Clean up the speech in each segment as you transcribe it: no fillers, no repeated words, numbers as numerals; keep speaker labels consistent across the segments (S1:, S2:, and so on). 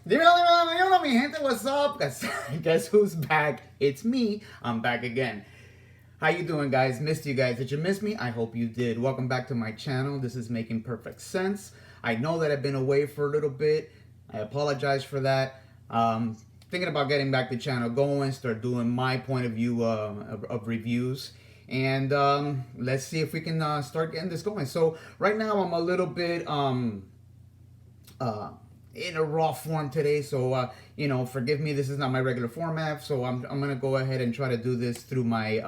S1: Dímelo, mi gente, what's up? Guess who's back? It's me. I'm back again. How you doing, guys? Missed you guys. Did you miss me? I hope you did. Welcome back to my channel. This is making perfect sense. I know that I've been away for a little bit. I apologize for that. Thinking about getting back the channel going, start doing my point of view of reviews. And let's see if we can start getting this going. So right now I'm a little bit in a raw form today, so forgive me. This is not my regular format, so I'm gonna go ahead and try to do this through my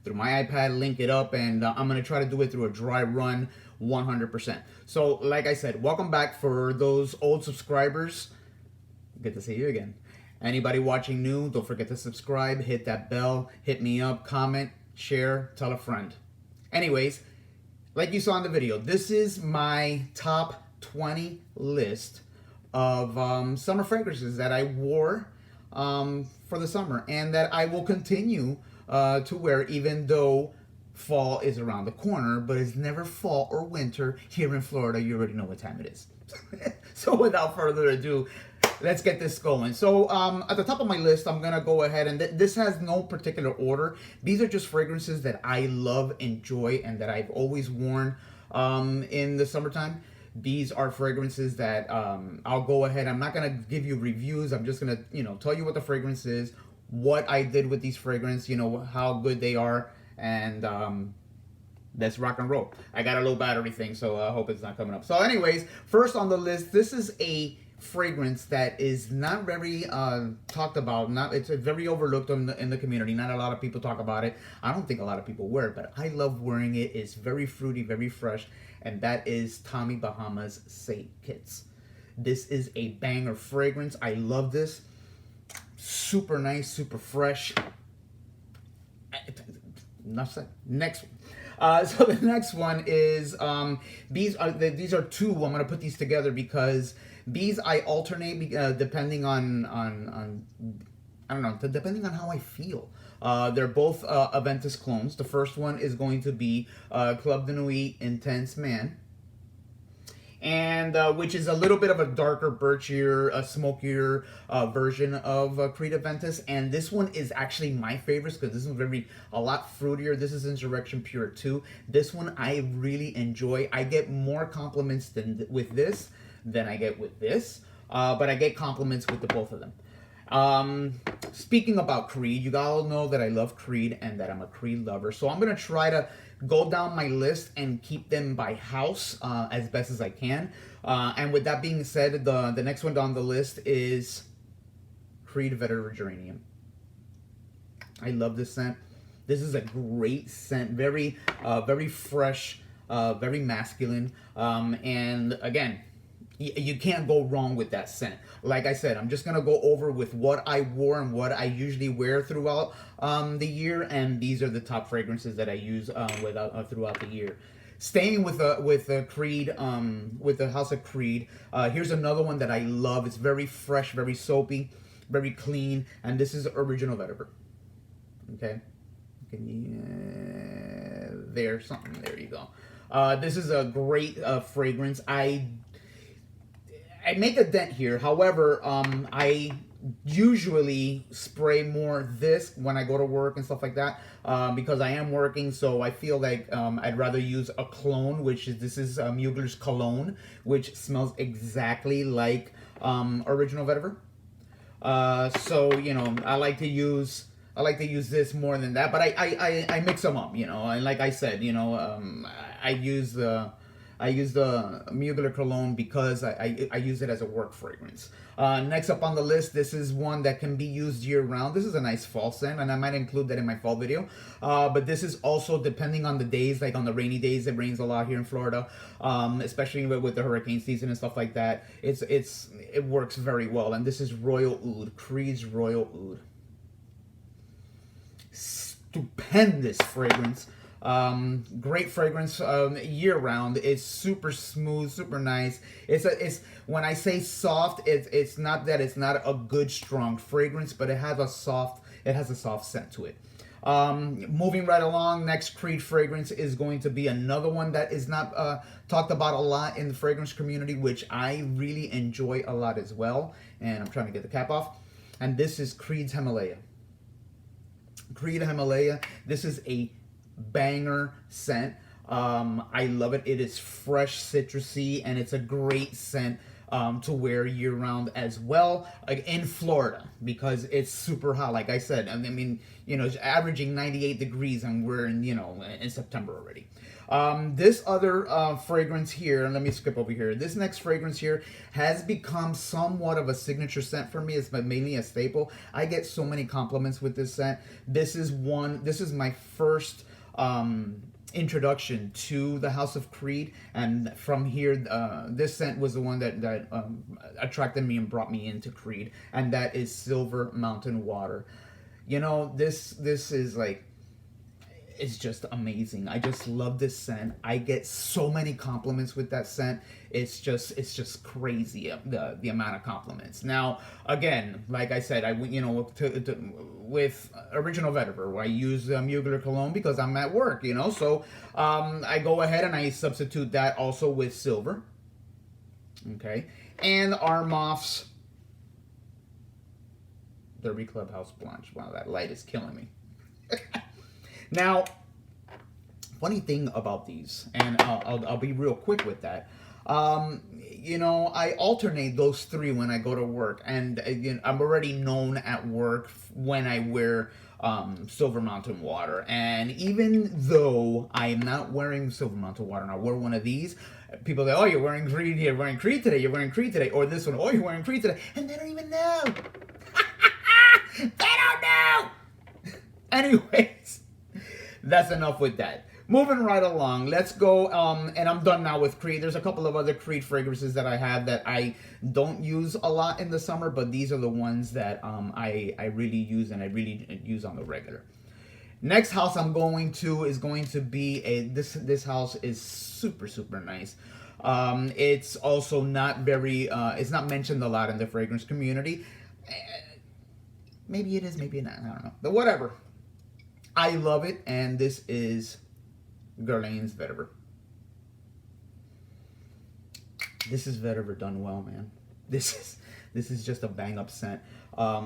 S1: iPad, link it up, and I'm gonna try to do it through a dry run 100%. So like I said, welcome back. For those old subscribers, good to see you again. Anybody watching new, don't forget to subscribe, hit that bell, hit me up, comment, share, tell a friend. Anyways, like you saw in the video, this is my top 20 list of summer fragrances that I wore for the summer, and that I will continue to wear even though fall is around the corner, but it's never fall or winter here in Florida. You already know what time it is. So without further ado, let's get this going. So at the top of my list, I'm gonna go ahead, and this has no particular order. These are just fragrances that I love, enjoy, and that I've always worn in the summertime. These are fragrances that I'll go ahead. I'm not gonna give you reviews. I'm just gonna tell you what the fragrance is, what I did with these fragrances, how good they are, and let's rock and roll. I got a low battery thing, so I hope it's not coming up. So anyways, first on the list, this is a fragrance that is not very talked about. It's very overlooked in the community. Not a lot of people talk about it. I don't think a lot of people wear it, but I love wearing it. It's very fruity, very fresh, and that is Tommy Bahama's Say Kits. This is a banger fragrance. I love this. Super nice, super fresh. Next one. So the next one is these are two. I'm gonna put these together because these I alternate depending on I don't know, depending on how I feel. They're both Aventus clones. The first one is going to be Club de Nuit Intense Man, and which is a little bit of a darker, birchier, smokier version of Creed Aventus. And this one is actually my favorite because this is a lot fruitier. This is Insurrection Pure 2. This one I really enjoy. I get more compliments with this than I get with this, but I get compliments with the both of them. Speaking about Creed, you all know that I love Creed and that I'm a Creed lover. So I'm gonna try to go down my list and keep them by house as best as I can. And with that being said, the next one down the list is Creed Vetiver Geranium. I love this scent. This is a great scent, very fresh, very masculine, and again, you can't go wrong with that scent. Like I said, I'm just gonna go over with what I wore and what I usually wear throughout the year, and these are the top fragrances that I use throughout the year. Staying with Creed, with the House of Creed, here's another one that I love. It's very fresh, very soapy, very clean, and this is Original Vetiver. Okay, there you go. This is a great fragrance. I make a dent here. However, I usually spray more this when I go to work and stuff like that because I am working. So I feel like I'd rather use a clone, this is Mugler's Cologne, which smells exactly like Original Vetiver. So I like to use this more than that, but I mix them up, and like I said, I use the Mugler Cologne because I use it as a work fragrance. Next up on the list, this is one that can be used year-round. This is a nice fall scent, and I might include that in my fall video. But this is also depending on the days, like on the rainy days. It rains a lot here in Florida, especially with the hurricane season and stuff like that. It works very well, and this is Royal Oud, Creed's Royal Oud. Stupendous fragrance. Great fragrance year round. It's super smooth, super nice. It's when I say soft, it's not that it's not a good strong fragrance, but it has a soft scent to it. Moving right along, next Creed fragrance is going to be another one that is not talked about a lot in the fragrance community, which I really enjoy a lot as well. And I'm trying to get the cap off. And this is Creed's Himalaya. Creed Himalaya. This is a banger scent. I love it. It is fresh, citrusy, and it's a great scent to wear year round as well, like in Florida, because it's super hot. Like I said, I mean, you know, it's averaging 98 degrees, and we're in, you know, in September already. This other fragrance here, and let me skip over here. This next fragrance here has become somewhat of a signature scent for me. It's mainly a staple. I get so many compliments with this scent. This is my first introduction to the House of Creed, and from here this scent was the one that attracted me and brought me into Creed, and that is Silver Mountain Water. You know, this is like, it's just amazing. I just love this scent. I get so many compliments with that scent. It's just crazy, the amount of compliments. Now, again, like I said, with original vetiver, I use Mugler cologne because I'm at work, you know. So I go ahead and I substitute that also with silver. Okay, and Armoff's Derby Clubhouse Blanche. Wow, that light is killing me. Now, funny thing about these, and I'll be real quick with that. You know, I alternate those three when I go to work, and again, I'm already known at work when I wear Silver Mountain Water. And even though I am not wearing Silver Mountain Water and I wear one of these, people say, "Oh, you're wearing Creed today, you're wearing Creed today," or this one, "Oh, you're wearing Creed today," and they don't even know. They don't know. Anyways, that's enough with that. Moving right along, let's go, and I'm done now with Creed. There's a couple of other Creed fragrances that I have that I don't use a lot in the summer, but these are the ones that I really use, and I really use on the regular. Next house I'm going to is going to be this house is super nice. It's also not very, it's not mentioned a lot in the fragrance community. Maybe it is, maybe not, I don't know, but whatever. I love it, and this is Guerlain's vetiver. This is vetiver done well, man. This is just a bang up scent.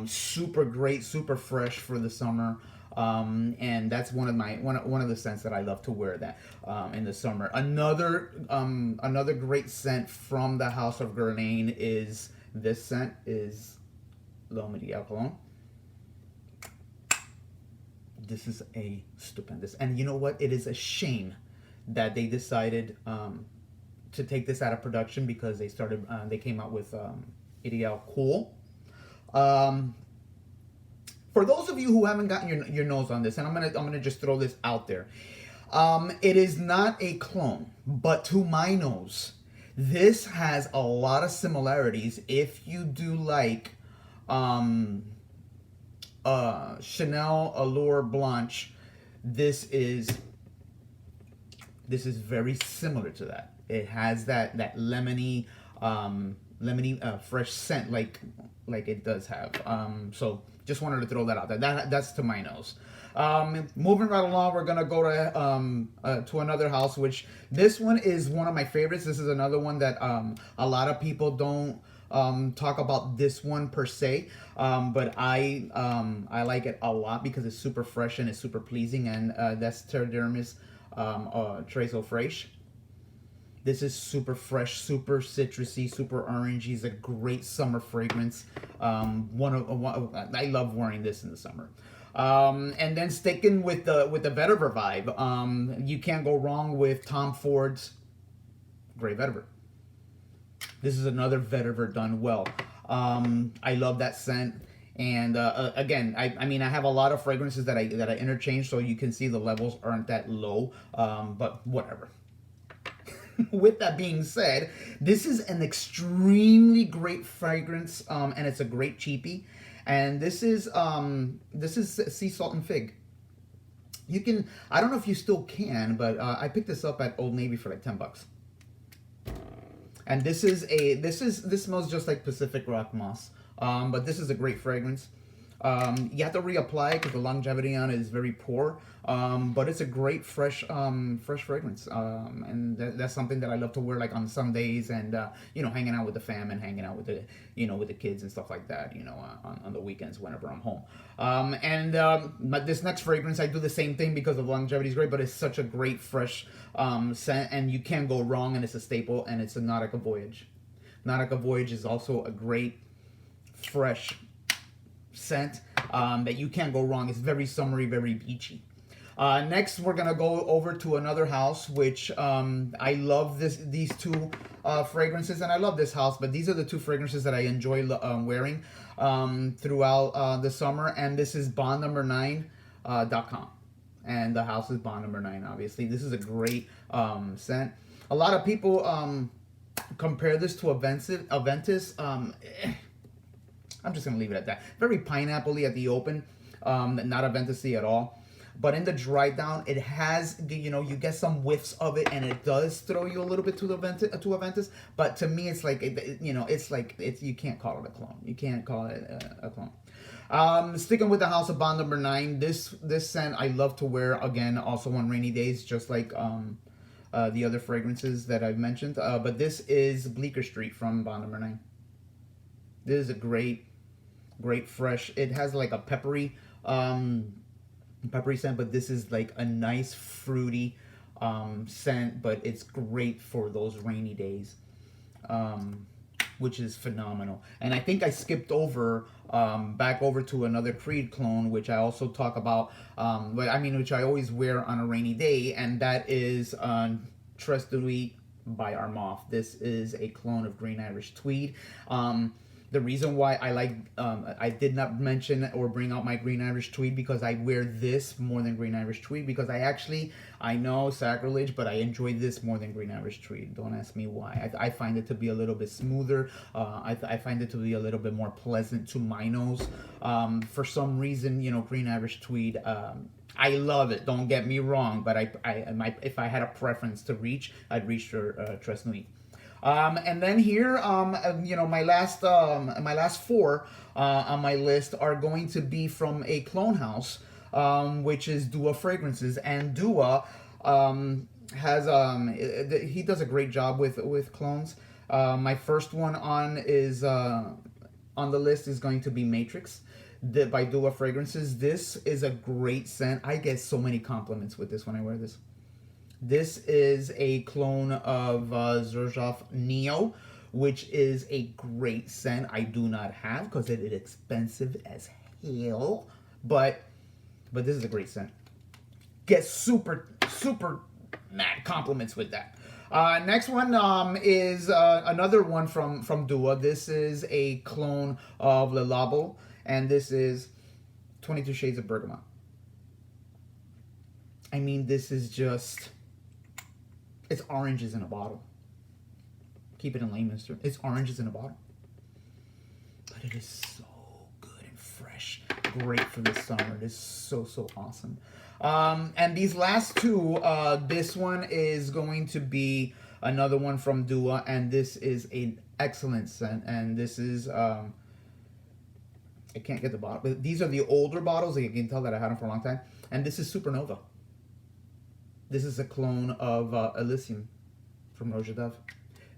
S1: Super great, super fresh for the summer. And that's one of the scents that I love to wear that in the summer. Another great scent from the House of Guerlain is this scent is L'Homme Ideal Cologne. This is a stupendous, and you know what? It is a shame that they decided to take this out of production, because they came out with Ideal Cool. For those of you who haven't gotten your nose on this, and I'm gonna just throw this out there, it is not a clone, but to my nose, this has a lot of similarities. If you do like Chanel Allure Blanche, this is very similar to that. It has that lemony fresh scent like it does have. So just wanted to throw that out there. That's to my nose. Moving right along, we're gonna go to another house, which this one is one of my favorites. This is another one that a lot of people don't talk about this one per se, but I like it a lot because it's super fresh and it's super pleasing, and that's Terre d'Hermes Tres Eaux Fraîches. This is super fresh, super citrusy, super orangey. It's a great summer fragrance. I love wearing this in the summer. And then sticking with the vetiver vibe, you can't go wrong with Tom Ford's Grey Vetiver. This is another vetiver done well. I love that scent. And again, I mean, I have a lot of fragrances that I interchange, so you can see the levels aren't that low, but whatever. With that being said, this is an extremely great fragrance, and it's a great cheapie. And this is sea salt and fig. You can, I don't know if you still can, but I picked this up at Old Navy for like $10. And this smells just like Pacific Rock Moss. But this is a great fragrance. You have to reapply because the longevity on it is very poor. But it's a great fresh fragrance. And that's something that I love to wear like on some days and hanging out with the fam and hanging out with the with the kids and stuff like that. On the weekends whenever I'm home. But this next fragrance I do the same thing because the longevity is great, but it's such a great fresh scent and you can't go wrong, and it's a staple, and it's a Nautica Voyage. Nautica Voyage is also a great fresh scent that you can't go wrong. It's very summery, very beachy. Next, we're gonna go over to another house, which I love these two fragrances, and I love this house. But these are the two fragrances that I enjoy wearing throughout the summer. And this is Bond9.com, and the house is Bond9. Obviously, this is a great scent. A lot of people compare this to Aventus. I'm just gonna leave it at that. Very pineapple-y at the open, not Aventus-y at all. But in the dry down, it has, you get some whiffs of it, and it does throw you a little bit to Aventus. But to me, it's like, you can't call it a clone. You can't call it a clone. Sticking with the house of Bond9, this scent I love to wear, again, also on rainy days, just like the other fragrances that I've mentioned. But this is Bleecker Street from Bond9. This is a great fresh. It has like a peppery scent, but this is like a nice fruity scent, but it's great for those rainy days, which is phenomenal. And I think I skipped over back over to another Creed clone, which I also talk about, which I always wear on a rainy day, and that is Tres de Nuit by Armaf. This is a clone of Green Irish Tweed. The reason why I did not mention or bring out my Green Irish Tweed, because I wear this more than Green Irish Tweed, because I know sacrilege, but I enjoy this more than Green Irish Tweed. Don't ask me why. I find it to be a little bit smoother. I find it to be a little bit more pleasant to my nose. For some reason, Green Irish Tweed, I love it. Don't get me wrong, but if I had a preference to reach, I'd reach for Tres Nuit. And then here, my last four on my list are going to be from a clone house, which is Dua Fragrances. And Dua he does a great job with clones. My first one on the list is going to be Matrix by Dua Fragrances. This is a great scent. I get so many compliments with this when I wear this. This is a clone of Xerjoff Neo, which is a great scent. I do not have because it is expensive as hell, but this is a great scent. Get super mad compliments with that. Next one is another one from Dua. This is a clone of Le Labo, and this is 22 Shades of Bergamot. I mean, this is just... It's oranges in a bottle. Keep it in layman's terms. It's oranges in a bottle. But it is so good and fresh. Great for the summer. It is so awesome. And these last two, this one is going to be another one from Dua, and this is an excellent scent. And this is, I can't get the bottle, but these are the older bottles. You can tell that I had them for a long time. And this is Supernova. This is a clone of Elysium from Roja Dove.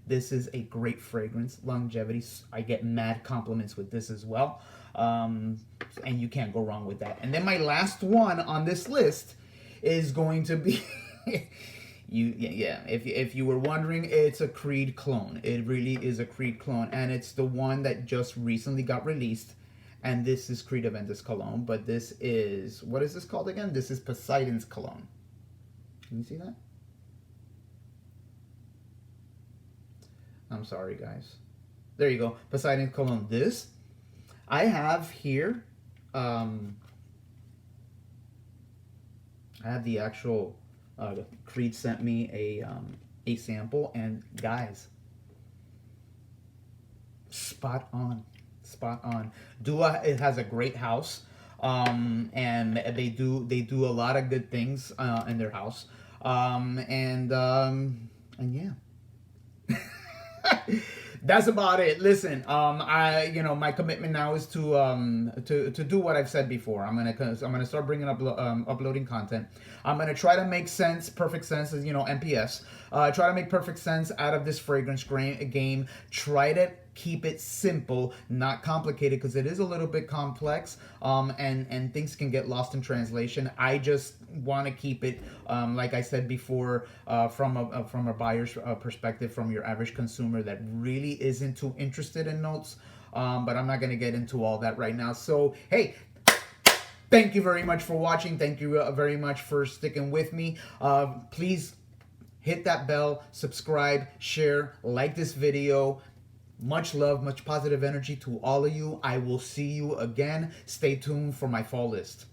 S1: This is a great fragrance, longevity. I get mad compliments with this as well. And you can't go wrong with that. And then my last one on this list is going to be... If you were wondering, it's a Creed clone. It really is a Creed clone. And it's the one that just recently got released. And this is Creed Aventus Cologne. But this is... What is this called again? This is Poseidon's Cologne. Can you see that? I'm sorry, guys. There you go. Poseidon Cologne. This I have here. I have the actual Creed sent me a sample, and guys, spot on. Dua, it has a great house. And they do a lot of good things in their house, and yeah. that's about it. Listen, my commitment now is to do what I've said before. I'm gonna start bringing up uploading content. I'm gonna try to make sense, perfect sense, as MPS. Try to make perfect sense out of this fragrance game. Try to keep it simple, not complicated, because it is a little bit complex, and things can get lost in translation. I just want to keep it, like I said before, from a buyer's perspective, from your average consumer that really isn't too interested in notes. But I'm not going to get into all that right now. So, hey, thank you very much for watching. Thank you very much for sticking with me. Please hit that bell, subscribe, share, like this video. Much love, much positive energy to all of you. I will see you again. Stay tuned for my fall list.